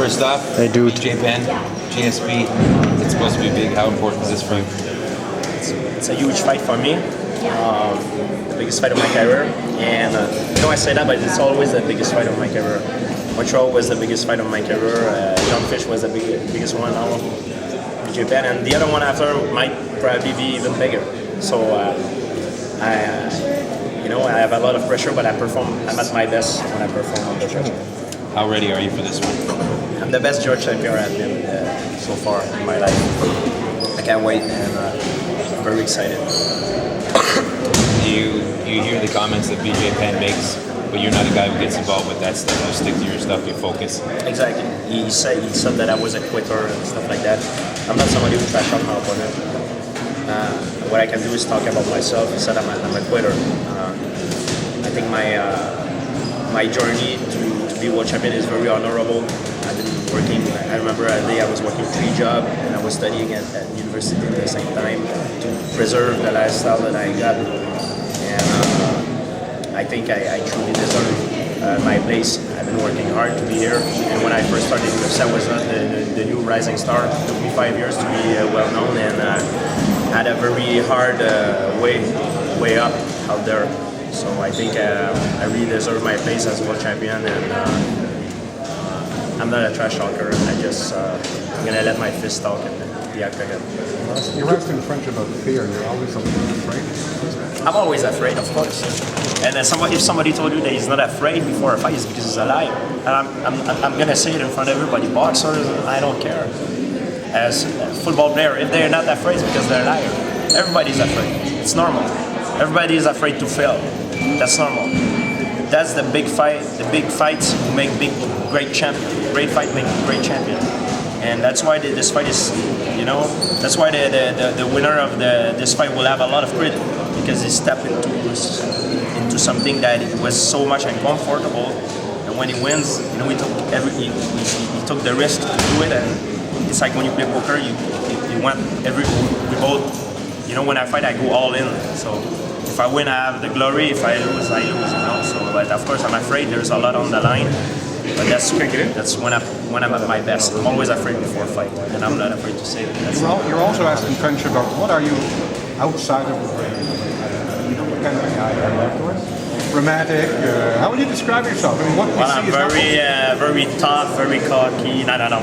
First off, Hey, dude. BJ Penn, GSP, it's supposed to be big. How important is this for you? It's a huge fight for me. The biggest fight of my career. And I say that, but it's always the biggest fight of my career. Montreal was the biggest fight of my career. John Fish was the biggest one now. BJ Penn, and the other one after might probably be even bigger. So I have a lot of pressure, but I'm at my best when I perform on the track. How ready are you for this one? I'm the best judge I've ever been so far in my life. I can't wait, and I'm very excited. You hear the comments that BJ Penn makes, but you're not a guy who gets involved with that stuff. You stick to your stuff, you focus. Exactly. He said that I was a quitter and stuff like that. I'm not somebody who trash out my opponent. What I can do is talk about myself. He said I'm a quitter. I think my journey to be world champion is very honorable. I've been working. I remember a day I was working 3 jobs and I was studying at university at the same time to preserve the lifestyle that I got. And I think I truly deserve my place. I've been working hard to be here. And when I first started in UFC, I was not the new rising star. It took me 5 years to be well known, and had a very hard way up out there. So I think I really deserve my place as world champion, and I'm not a trash talker. I'm gonna let my fist talk in the octagon. You're asked in French about fear. You're always a little afraid. I'm always afraid, of course. And if somebody told you that he's not afraid before a fight, it's because he's a liar. And I'm gonna say it in front of everybody. Boxers, I don't care. As a football player, if they're not afraid, it's because they're a liar. Everybody's afraid. It's normal. Everybody is afraid to fail. That's normal. That's the big fight. The big fights make great champion. Great fight make great champion. And that's why this fight is, that's why the winner of this fight will have a lot of credit, because he stepped into something that was so much uncomfortable. And when he wins, he took the risk to do it. And it's like when you play poker, you want we both. When I fight, I go all in. So if I win, I have the glory. If I lose, I lose. So, but of course, I'm afraid. There's a lot on the line. But that's when I'm at my best. I'm always afraid before a fight, and I'm not afraid to say it. You're also asked in French about what are you outside of the ring? What kind of guy are you afterwards? Romantic? How would you describe yourself? I mean, what I'm very tough, very cocky. No.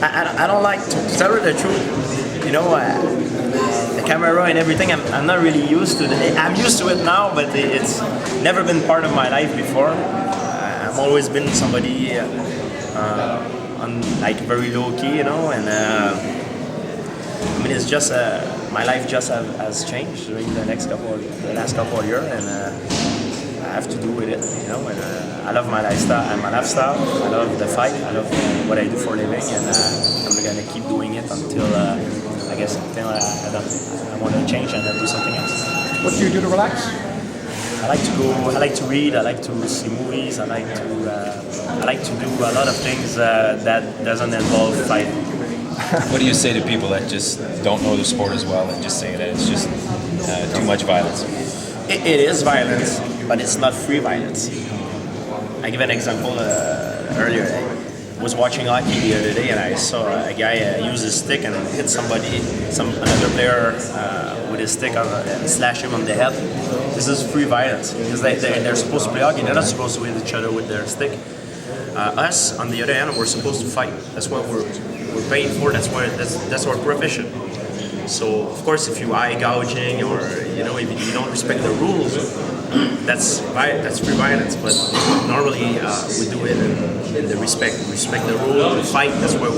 I don't like to tell you the truth. The camera and everything. I'm not really used to it. I'm used to it now, but it's never been part of my life before. I've always been somebody very low key, and it's just my life just has changed during the last couple of years, and I have to do with it, And I love my lifestyle. I love the fight. I love what I do for a living, and I'm gonna keep doing it until I want to change and do something else. What do you do to relax? I like to read. I like to see movies. I like to do a lot of things that doesn't involve fighting. What do you say to people that just don't know the sport as well and just say that it's just too much violence? It is violence, but it's not free violence. I give an example earlier. I was watching hockey the other day, and I saw a guy use his stick and hit another player with his stick and slash him on the head. This is free violence, because they're supposed to play hockey. They're not supposed to hit each other with their stick. Us, on the other hand, we're supposed to fight. That's what we're paid for. That's our profession. So of course, if you eye gouging or if you don't respect the rules, that's free violence. But normally we do it in the respect the rule, the fight. That's what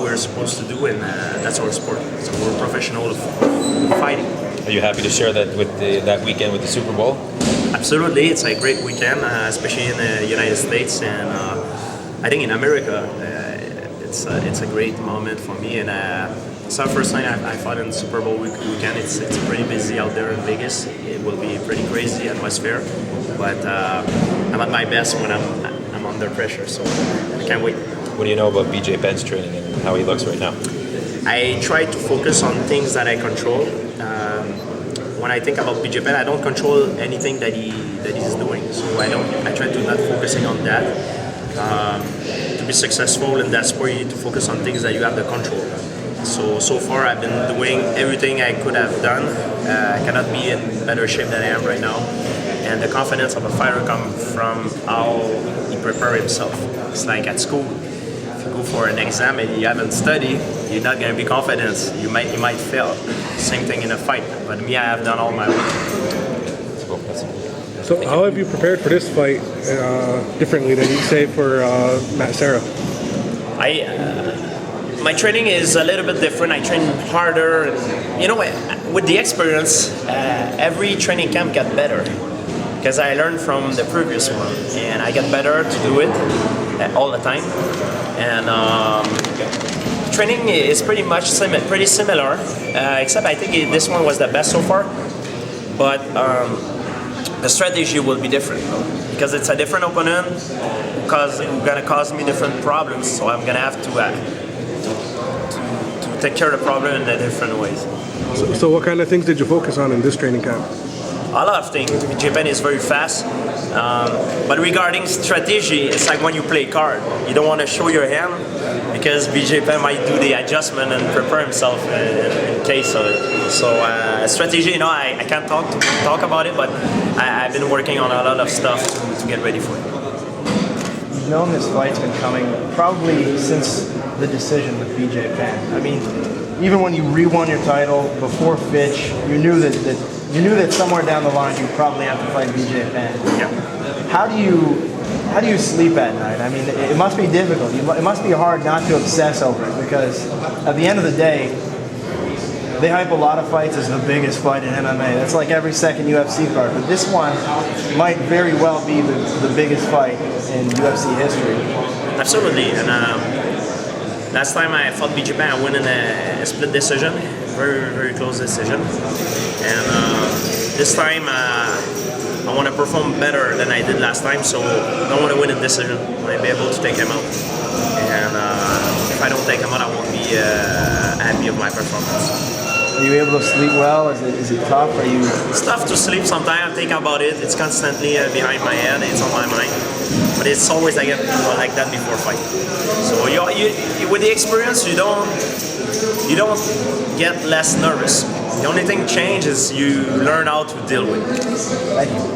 we're supposed to do, and that's our sport. So we're professional fighting. Are you happy to share that with that weekend with the Super Bowl? Absolutely, it's a great weekend, especially in the United States, and I think in America. It's a great moment for me, and it's the first time I fought in the Super Bowl weekend. It's pretty busy out there in Vegas. It will be a pretty crazy atmosphere, but I'm at my best when I'm under pressure, so I can't wait. What do you know about BJ Penn's training and how he looks right now? I try to focus on things that I control. When I think about BJ Penn, I don't control anything that he that he's doing. So I try to not focusing on that. To be successful in that sport, you need to focus on things that you have the control. So far I've been doing everything I could have done. I cannot be in better shape than I am right now. And the confidence of a fighter comes from how he prepares himself. It's like at school. If you go for an exam and you haven't studied, you're not going to be confident. You might fail. Same thing in a fight. But me, I have done all my work. So how have you prepared for this fight differently than you say for Matt Serra? My training is a little bit different. I train harder. You know, with the experience, every training camp got better because I learned from the previous one, and I get better to do it all the time. And training is pretty much pretty similar, except I think this one was the best so far. But the strategy will be different because it's a different opponent. Because it's gonna cause me different problems, so I'm gonna have to take care of the problem in different ways. So what kind of things did you focus on in this training camp? A lot of things. Japan is very fast, but regarding strategy, it's like when you play card. You don't want to show your hand because Japan might do the adjustment and prepare himself in case of it. So strategy, I can't talk about it, but I've been working on a lot of stuff to get ready for it. You've known this fight's been coming probably since the decision with BJ Penn. I mean, even when you re-won your title before Fitch, you knew that somewhere down the line you probably have to fight BJ Penn. Yeah. How do you sleep at night? I mean, it must be difficult. It must be hard not to obsess over it because at the end of the day, they hype a lot of fights as the biggest fight in MMA. That's like every second UFC card. But this one might very well be the biggest fight in UFC history. Absolutely. And last time I fought BJ Penn, I won in a split decision. Very, very close decision. And this time, I want to perform better than I did last time, so I don't want to win a decision. I want to be able to take him out. And if I don't take him out, I won't be happy with my performance. Are you able to sleep well? Is it tough? It's tough to sleep sometimes. I think about it. It's constantly behind my head. It's on my mind. But it's always like that before fight. So you with the experience, you don't get less nervous. The only thing changes is you learn how to deal with it. Thank you.